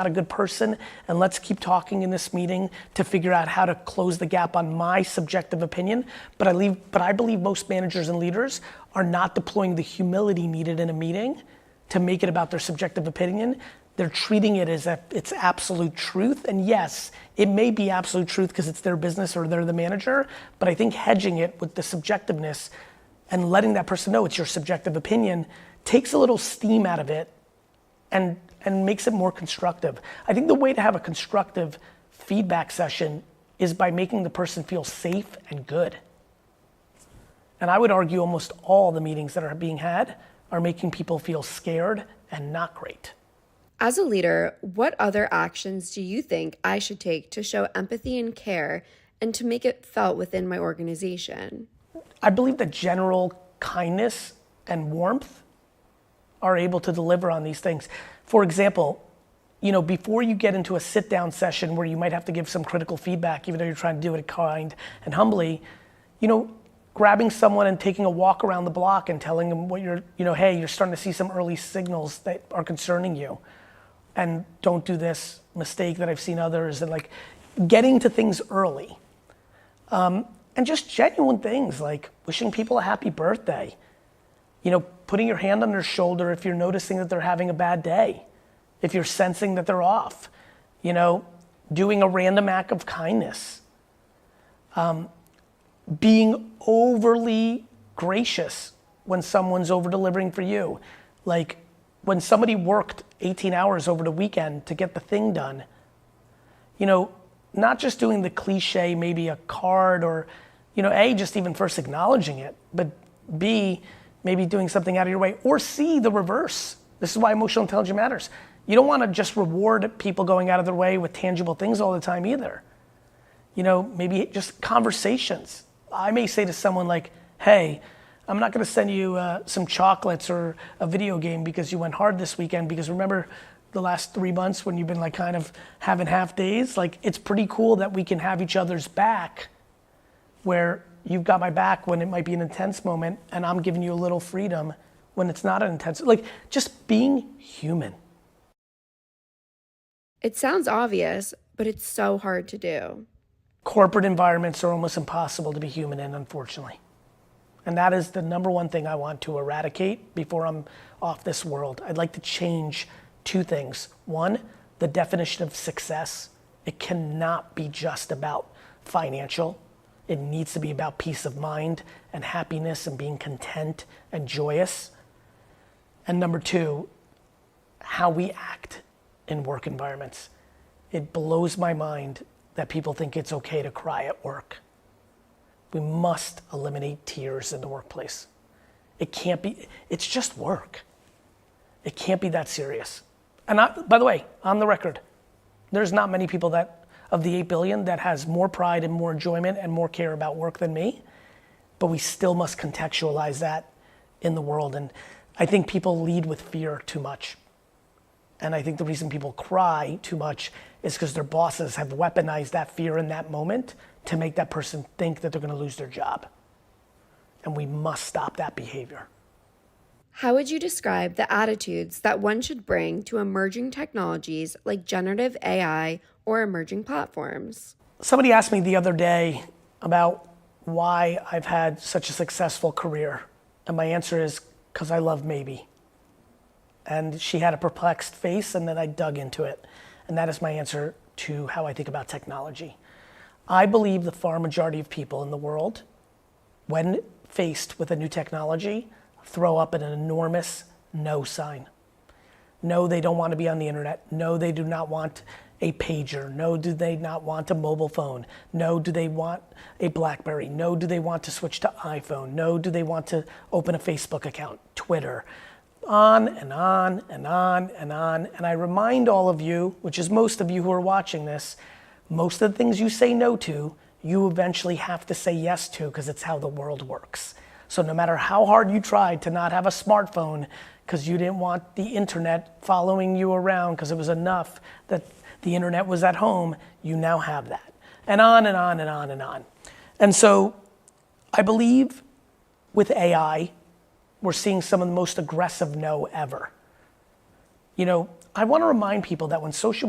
not a good person, and let's keep talking in this meeting to figure out how to close the gap on my subjective opinion. But I believe most managers and leaders are not deploying the humility needed in a meeting to make it about their subjective opinion. They're treating it as if it's absolute truth. And yes, it may be absolute truth because it's their business or they're the manager, but I think hedging it with the subjectiveness and letting that person know it's your subjective opinion takes a little steam out of it and makes it more constructive. I think the way to have a constructive feedback session is by making the person feel safe and good. And I would argue almost all the meetings that are being had are making people feel scared and not great. As a leader, what other actions do you think I should take to show empathy and care and to make it felt within my organization? I believe that general kindness and warmth are able to deliver on these things. For example, before you get into a sit-down session where you might have to give some critical feedback, even though you're trying to do it kind and humbly, grabbing someone and taking a walk around the block and telling them what hey, you're starting to see some early signals that are concerning you. And don't do this mistake that I've seen others, and getting to things early. And just genuine things like wishing people a happy birthday. Putting your hand on their shoulder if you're noticing that they're having a bad day. If you're sensing that they're off. Doing a random act of kindness. Being overly gracious when someone's over-delivering for you. Like when somebody worked 18 hours over the weekend to get the thing done, not just doing the cliche, maybe a card or, A, just even first acknowledging it, but B, maybe doing something out of your way, or C, the reverse. This is why emotional intelligence matters. You don't want to just reward people going out of their way with tangible things all the time either. Maybe just conversations. I may say to someone like, hey, I'm not going to send you some chocolates or a video game because you went hard this weekend, because remember the last 3 months when you've been kind of having half days? It's pretty cool that we can have each other's back, where you've got my back when it might be an intense moment and I'm giving you a little freedom when it's not an intense, just being human. It sounds obvious, but it's so hard to do. Corporate environments are almost impossible to be human in, unfortunately. And that is the number one thing I want to eradicate before I'm off this world. I'd like to change 2 things. One, the definition of success. It cannot be just about financial. It needs to be about peace of mind and happiness and being content and joyous. And number 2, how we act in work environments. It blows my mind that people think it's okay to cry at work. We must eliminate tears in the workplace. It can't be, it's just work. It can't be that serious. And by the way, on the record, there's not many people of the 8 billion that has more pride and more enjoyment and more care about work than me, but we still must contextualize that in the world. And I think people lead with fear too much. And I think the reason people cry too much is because their bosses have weaponized that fear in that moment to make that person think that they're going to lose their job. And we must stop that behavior. How would you describe the attitudes that one should bring to emerging technologies like generative AI or emerging platforms? Somebody asked me the other day about why I've had such a successful career. And my answer is because I love maybe. And she had a perplexed face, and then I dug into it. And that is my answer to how I think about technology. I believe the far majority of people in the world, when faced with a new technology, throw up an enormous no sign. No, they don't want to be on the internet. No, they do not want a pager. No, do they not want a mobile phone. No, do they want a BlackBerry. No, do they want to switch to iPhone. No, do they want to open a Facebook account, Twitter. On and on and on and on. And I remind all of you, which is most of you who are watching this, most of the things you say no to, you eventually have to say yes to, because it's how the world works. So no matter how hard you tried to not have a smartphone because you didn't want the internet following you around because it was enough that the internet was at home, you now have that. And on and on and on and on. And so I believe with AI, we're seeing some of the most aggressive no ever. I want to remind people that when social media